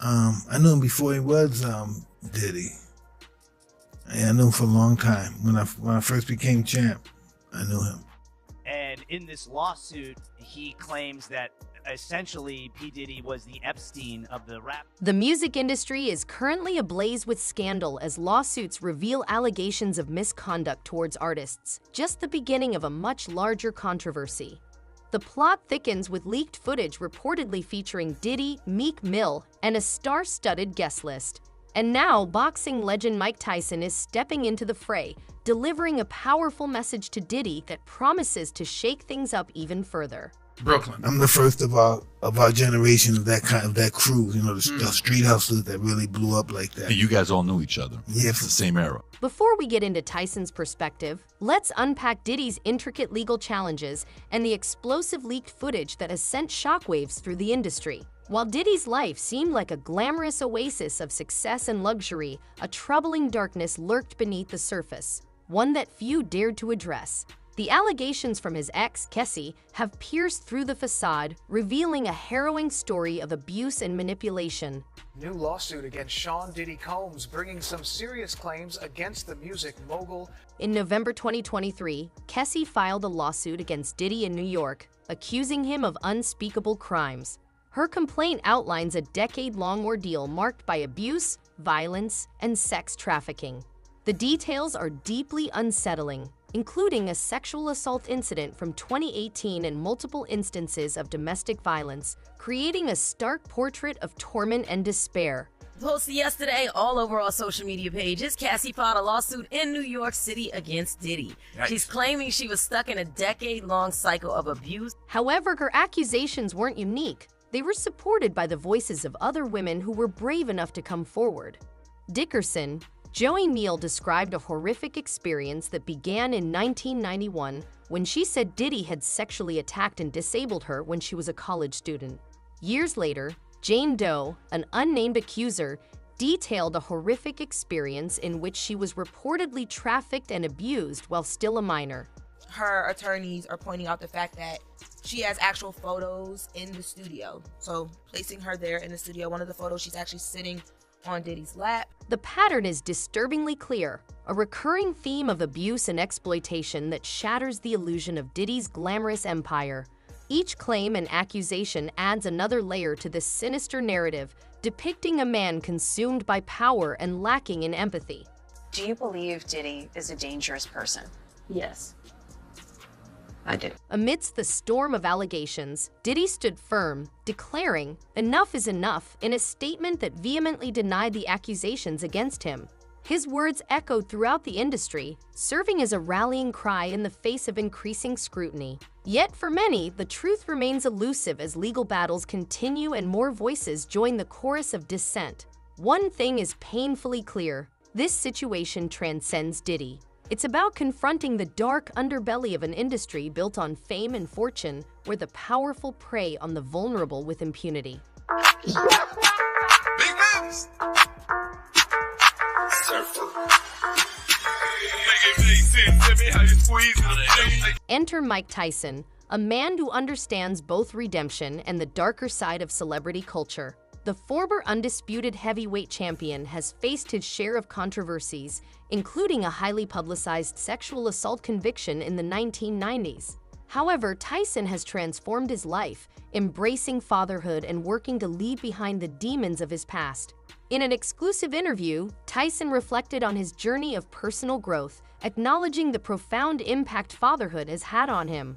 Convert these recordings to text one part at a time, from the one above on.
I knew him before he was Diddy. I knew him for a long time. When I first became champ, I knew him. And in this lawsuit, he claims that essentially P. Diddy was the Epstein of the rap. The music industry is currently ablaze with scandal as lawsuits reveal allegations of misconduct towards artists, just the beginning of a much larger controversy. The plot thickens with leaked footage reportedly featuring Diddy, Meek Mill, and a star-studded guest list. And now, boxing legend Mike Tyson is stepping into the fray, delivering a powerful message to Diddy that promises to shake things up even further. Brooklyn. I'm the first of our generation of that crew, the street hustlers that really blew up like that. And you guys all knew each other. Yeah. It's the same era. Before we get into Tyson's perspective, let's unpack Diddy's intricate legal challenges and the explosive leaked footage that has sent shockwaves through the industry. While Diddy's life seemed like a glamorous oasis of success and luxury, a troubling darkness lurked beneath the surface, one that few dared to address. The allegations from his ex, Kessie, have pierced through the facade, revealing a harrowing story of abuse and manipulation. New lawsuit against Sean Diddy Combs, bringing some serious claims against the music mogul. In November 2023, Kessie filed a lawsuit against Diddy in New York, accusing him of unspeakable crimes. Her complaint outlines a decade-long ordeal marked by abuse, violence, and sex trafficking. The details are deeply unsettling, including a sexual assault incident from 2018 and multiple instances of domestic violence, creating a stark portrait of torment and despair. Posted yesterday all over our social media pages, Cassie filed a lawsuit in New York City against Diddy. Yikes. She's claiming she was stuck in a decade-long cycle of abuse. However, her accusations weren't unique. They were supported by the voices of other women who were brave enough to come forward. Dickerson, Joey Neal described a horrific experience that began in 1991 when she said Diddy had sexually attacked and disabled her when she was a college student. Years later, Jane Doe, an unnamed accuser, detailed a horrific experience in which she was reportedly trafficked and abused while still a minor. Her attorneys are pointing out the fact that she has actual photos in the studio. So placing her there in the studio, one of the photos, she's actually sitting on Diddy's lap. The pattern is disturbingly clear, a recurring theme of abuse and exploitation that shatters the illusion of Diddy's glamorous empire. Each claim and accusation adds another layer to this sinister narrative, depicting a man consumed by power and lacking in empathy. Do you believe Diddy is a dangerous person? Yes, I do. Amidst the storm of allegations, Diddy stood firm, declaring, "Enough is enough," in a statement that vehemently denied the accusations against him. His words echoed throughout the industry, serving as a rallying cry in the face of increasing scrutiny. Yet for many, the truth remains elusive as legal battles continue and more voices join the chorus of dissent. One thing is painfully clear: this situation transcends Diddy. It's about confronting the dark underbelly of an industry built on fame and fortune, where the powerful prey on the vulnerable with impunity. Big moves! Enter Mike Tyson, a man who understands both redemption and the darker side of celebrity culture. The former undisputed heavyweight champion has faced his share of controversies, including a highly publicized sexual assault conviction in the 1990s. However, Tyson has transformed his life, embracing fatherhood and working to leave behind the demons of his past. In an exclusive interview, Tyson reflected on his journey of personal growth, acknowledging the profound impact fatherhood has had on him.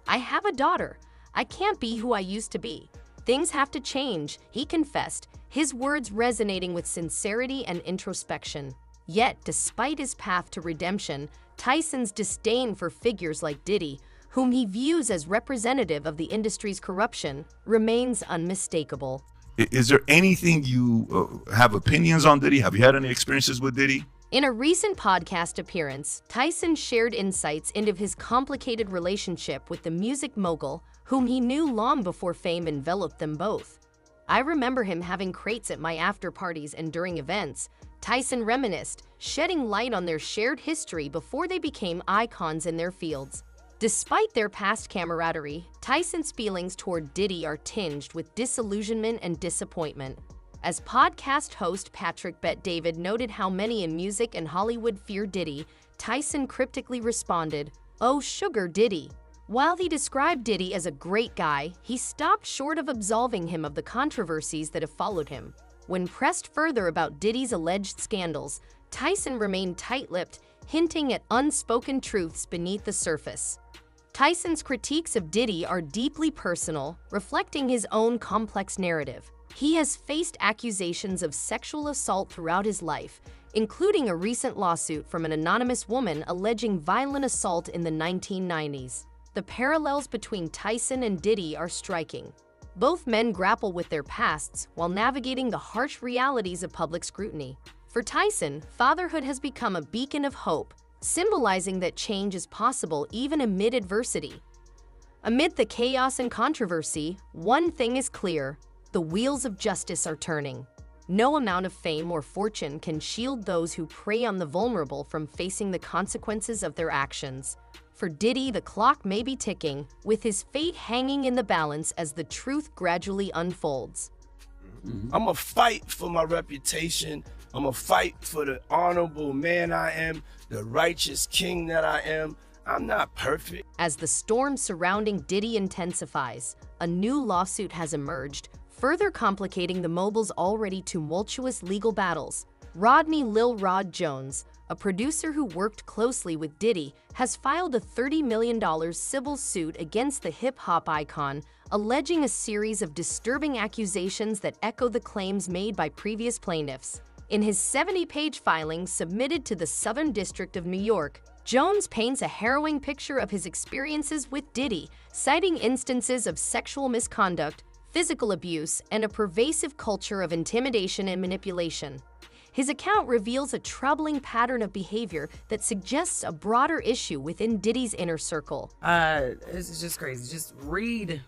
"I have a daughter. I can't be who I used to be. Things have to change," he confessed, his words resonating with sincerity and introspection. Yet, despite his path to redemption, Tyson's disdain for figures like Diddy, whom he views as representative of the industry's corruption, remains unmistakable. Is there anything you have opinions on Diddy? Have you had any experiences with Diddy? In a recent podcast appearance, Tyson shared insights into his complicated relationship with the music mogul, whom he knew long before fame enveloped them both. "I remember him having crates at my after-parties and during events," Tyson reminisced, shedding light on their shared history before they became icons in their fields. Despite their past camaraderie, Tyson's feelings toward Diddy are tinged with disillusionment and disappointment. As podcast host Patrick Bet-David noted how many in music and Hollywood fear Diddy, Tyson cryptically responded, "Oh, sugar Diddy." While he described Diddy as a great guy, he stopped short of absolving him of the controversies that have followed him. When pressed further about Diddy's alleged scandals, Tyson remained tight-lipped, hinting at unspoken truths beneath the surface. Tyson's critiques of Diddy are deeply personal, reflecting his own complex narrative. He has faced accusations of sexual assault throughout his life, including a recent lawsuit from an anonymous woman alleging violent assault in the 1990s. The parallels between Tyson and Diddy are striking. Both men grapple with their pasts while navigating the harsh realities of public scrutiny. For Tyson, fatherhood has become a beacon of hope, symbolizing that change is possible even amid adversity. Amid the chaos and controversy, one thing is clear: the wheels of justice are turning. No amount of fame or fortune can shield those who prey on the vulnerable from facing the consequences of their actions. For Diddy, the clock may be ticking, with his fate hanging in the balance as the truth gradually unfolds. I'm gonna fight for my reputation. I'm gonna fight for the honorable man I am, the righteous king that I am. I'm not perfect. As the storm surrounding Diddy intensifies, a new lawsuit has emerged, further complicating the mogul's already tumultuous legal battles. Rodney Lil Rod Jones, a producer who worked closely with Diddy, has filed a $30 million civil suit against the hip-hop icon, alleging a series of disturbing accusations that echo the claims made by previous plaintiffs. In his 70-page filing submitted to the Southern District of New York, Jones paints a harrowing picture of his experiences with Diddy, citing instances of sexual misconduct, physical abuse, and a pervasive culture of intimidation and manipulation. His account reveals a troubling pattern of behavior that suggests a broader issue within Diddy's inner circle. This is just crazy. Just read.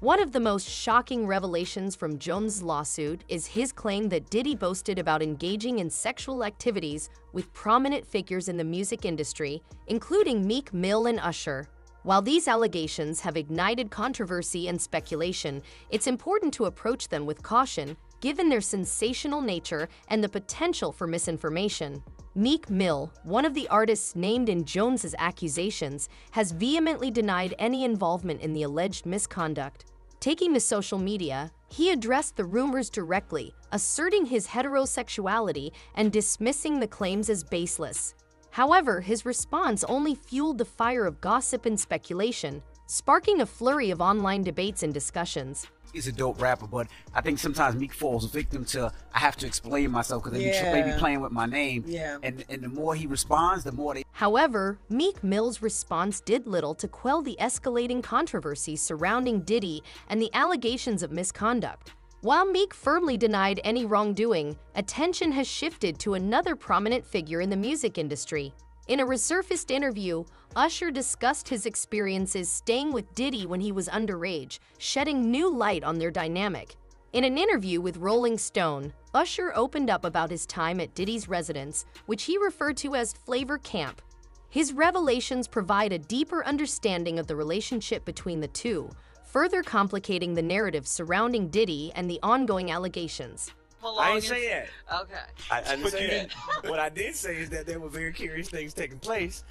One of the most shocking revelations from Jones' lawsuit is his claim that Diddy boasted about engaging in sexual activities with prominent figures in the music industry, including Meek Mill and Usher. While these allegations have ignited controversy and speculation, it's important to approach them with caution, given their sensational nature and the potential for misinformation. Meek Mill, one of the artists named in Jones's accusations, has vehemently denied any involvement in the alleged misconduct. Taking to social media, he addressed the rumors directly, asserting his heterosexuality and dismissing the claims as baseless. However, his response only fueled the fire of gossip and speculation, sparking a flurry of online debates and discussions. He's a dope rapper, but I think sometimes Meek falls victim to, I have to explain myself because they be playing with my name. And the more he responds, the more they... However, Meek Mill's response did little to quell the escalating controversy surrounding Diddy and the allegations of misconduct. While Meek firmly denied any wrongdoing, attention has shifted to another prominent figure in the music industry. In a resurfaced interview, Usher discussed his experiences staying with Diddy when he was underage, shedding new light on their dynamic. In an interview with Rolling Stone, Usher opened up about his time at Diddy's residence, which he referred to as Flavor Camp. His revelations provide a deeper understanding of the relationship between the two, further complicating the narrative surrounding Diddy and the ongoing allegations. I didn't say that. Okay. I didn't say that. What I did say is that there were very curious things taking place,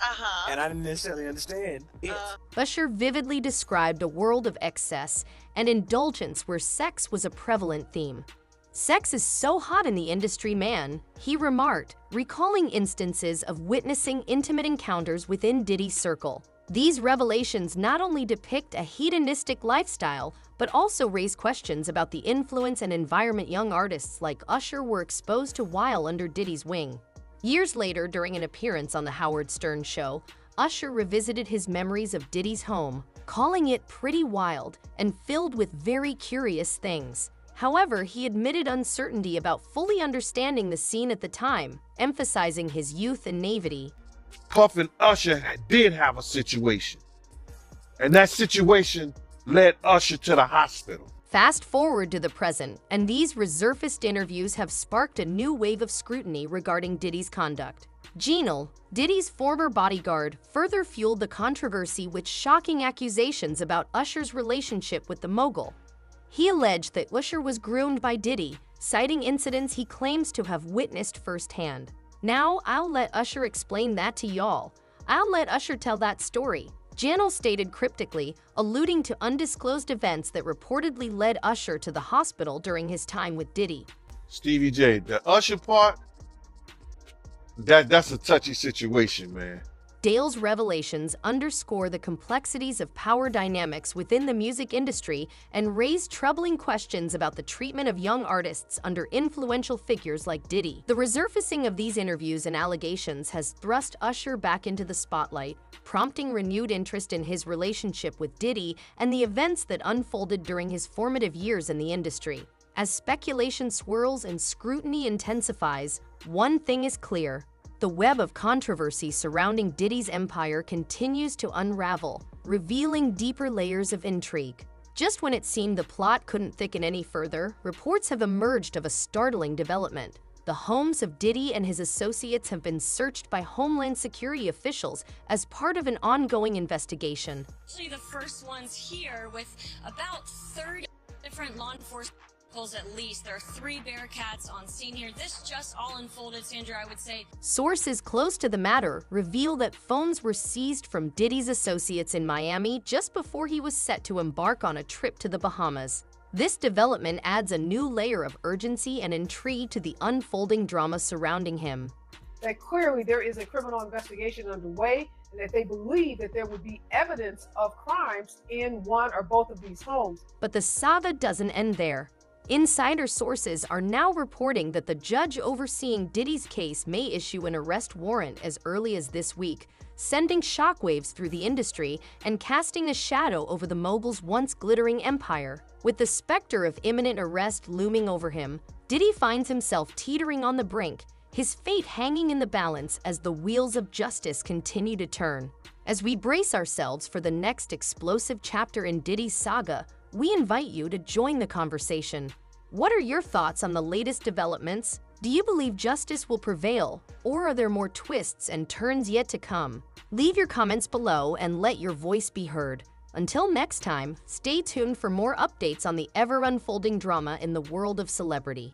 and I didn't necessarily understand it. Usher vividly described a world of excess and indulgence where sex was a prevalent theme. "Sex is so hot in the industry, man," he remarked, recalling instances of witnessing intimate encounters within Diddy's circle. These revelations not only depict a hedonistic lifestyle, but also raise questions about the influence and environment young artists like Usher were exposed to while under Diddy's wing. Years later, during an appearance on The Howard Stern Show, Usher revisited his memories of Diddy's home, calling it pretty wild and filled with very curious things. However, he admitted uncertainty about fully understanding the scene at the time, emphasizing his youth and naivety. Puff and Usher did have a situation, and that situation led Usher to the hospital. Fast forward to the present, and these resurfaced interviews have sparked a new wave of scrutiny regarding Diddy's conduct. Geenal, Diddy's former bodyguard, further fueled the controversy with shocking accusations about Usher's relationship with the mogul. He alleged that Usher was groomed by Diddy, citing incidents he claims to have witnessed firsthand. Now, I'll let Usher explain that to y'all. I'll let Usher tell that story. Janel stated cryptically, alluding to undisclosed events that reportedly led Usher to the hospital during his time with Diddy. Stevie J, the Usher part, that's a touchy situation, man. Dale's revelations underscore the complexities of power dynamics within the music industry and raise troubling questions about the treatment of young artists under influential figures like Diddy. The resurfacing of these interviews and allegations has thrust Usher back into the spotlight, prompting renewed interest in his relationship with Diddy and the events that unfolded during his formative years in the industry. As speculation swirls and scrutiny intensifies, one thing is clear. The web of controversy surrounding Diddy's empire continues to unravel, revealing deeper layers of intrigue. Just when it seemed the plot couldn't thicken any further, reports have emerged of a startling development. The homes of Diddy and his associates have been searched by Homeland Security officials as part of an ongoing investigation. Actually, the first ones here with about 30 different law enforcement at least. There are 3 Bearcats on scene here. This just all unfolded, Sandra, I would say. Sources close to the matter reveal that phones were seized from Diddy's associates in Miami just before he was set to embark on a trip to the Bahamas. This development adds a new layer of urgency and intrigue to the unfolding drama surrounding him. That clearly there is a criminal investigation underway and that they believe that there would be evidence of crimes in one or both of these homes. But the saga doesn't end there. Insider sources are now reporting that the judge overseeing Diddy's case may issue an arrest warrant as early as this week, sending shockwaves through the industry and casting a shadow over the mogul's once glittering empire. With the specter of imminent arrest looming over him, Diddy finds himself teetering on the brink, his fate hanging in the balance as the wheels of justice continue to turn. As we brace ourselves for the next explosive chapter in Diddy's saga, we invite you to join the conversation. What are your thoughts on the latest developments? Do you believe justice will prevail, or are there more twists and turns yet to come? Leave your comments below and let your voice be heard. Until next time, stay tuned for more updates on the ever-unfolding drama in the world of celebrity.